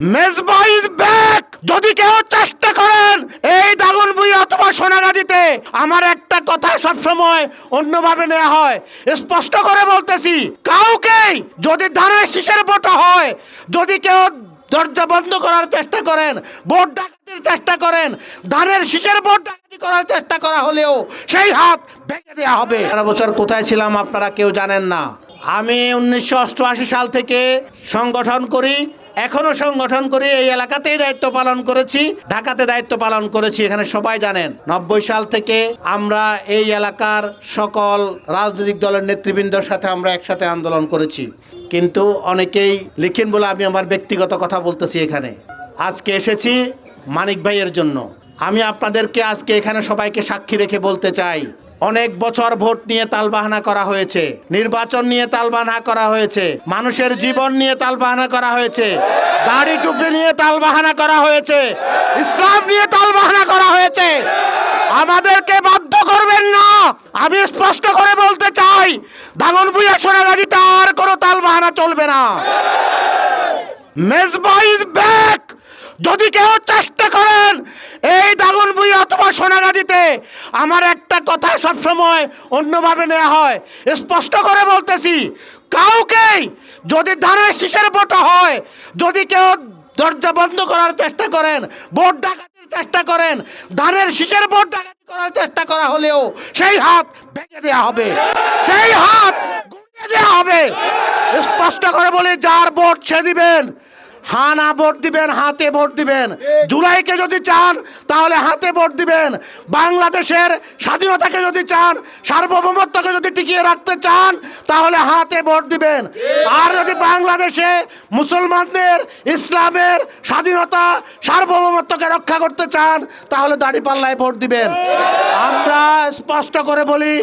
Mezba is back. যদি কেউ চেষ্টা করেন এই দাগনভূঞা অথবা সোনাগাজীতে, আমার একটা কথা সবসময় অন্যভাবে নেওয়া হয়, স্পষ্ট করে বলতেছি, কাউকেই যদি ধানের শীষের ভোট হয়, যদি কেউ দরজা বন্ধ করার চেষ্টা করেন, ভোট ডাকাতির চেষ্টা করেন, ধানের শীষের ভোট ডাকাতি করার চেষ্টা করা হলেও সেই হাত ভেঙে দেওয়া হবে। 11 বছর কোথায় ছিলাম আপনারা কেউ জানেন না। আমি 1988 সাল থেকে সংগঠন করি, এখনো সংগঠন করি। এই এলাকাতেই দায়িত্ব পালন করেছি, ঢাকাতে দায়িত্ব পালন করেছি, এখানে সবাই জানেন। 90 সাল থেকে আমরা এই এলাকার সকল রাজনৈতিক দলের নেতৃবৃন্দের সাথে আমরা একসাথে আন্দোলন করেছি। কিন্তু অনেকেই লিখেন বলে আমি আমার ব্যক্তিগত কথা বলতেছি এখানে। আজকে এসেছি মানিক ভাইয়ের জন্য। আমি আপনাদেরকে আজকে এখানে সবাইকে সাক্ষী রেখে বলতে চাই, অনেক বছর ভোট নিয়ে তালবাহানা করা হয়েছে, নির্বাচন নিয়ে তালবাহানা করা হয়েছে, মানুষের জীবন নিয়ে তালবাহানা করা হয়েছে, দাড়ি টুপি নিয়ে তালবাহানা করা হয়েছে, ইসলাম নিয়ে তালবাহানা করা হয়েছে। আমাদেরকে বাধ্য করবেন না। আমি স্পষ্ট করে বলতে চাই, দাগনভূঞা সোনাগাজীতে আর কোনো তালবাহানা চলবে না। Mezba is back. যদি কেউ চেষ্টা করেন এই দাগনভূঞা অথবা সোনাগাজীতে, আমার একটা কথা সবসময় অন্যভাবে নেওয়া হয়, স্পষ্ট করে বলতেছি, কাউকেই যদি ধানের শীষের ভোট হয়, যদি কেউ দরজা বন্ধ করার চেষ্টা করেন, ভোট ডাকাতির চেষ্টা করেন, ধানের শীষের ভোট ডাকাতি করার চেষ্টা করা হলেও সেই হাত ভেঙে দেওয়া হবে, সেই হাত গুঁড়িয়ে দেওয়া হবে। স্পষ্ট করে বলি, যার ভোট সে দিবেন। হ্যাঁ না ভোট দিবেন, হাতে ভোট দিবেন। জুলাইকে যদি চান তাহলে হাতে ভোট দিবেন। বাংলাদেশের স্বাধীনতাকে যদি চান, সার্বভৌমত্বকে যদি টিকিয়ে রাখতে চান, তাহলে হাতে ভোট দিবেন। আর যদি বাংলাদেশে মুসলমানদের, ইসলামের স্বাধীনতা, সার্বভৌমত্বকে রক্ষা করতে চান, তাহলে দাঁড়িপাল্লায় ভোট দিবেন। আমরা স্পষ্ট করে বলি,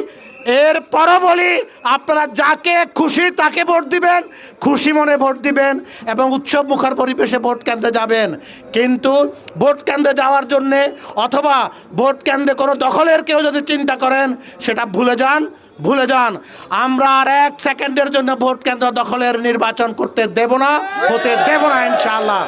এরপরও বলি, আপনারা যাকে খুশি তাকে ভোট দিবেন, খুশি মনে ভোট দিবেন এবং উৎসব মুখর পরিবেশে ভোট কেন্দ্রে যাবেন। কিন্তু ভোট কেন্দ্রে যাওয়ার জন্যে অথবা ভোট কেন্দ্রে কোনো দখলের কেউ যদি চিন্তা করেন, সেটা ভুলে যান, ভুলে যান। আমরা আর 1 সেকেন্ডের জন্য ভোট কেন্দ্র দখলের নির্বাচন করতে দেব না, হতে দেব না ইনশাআল্লাহ।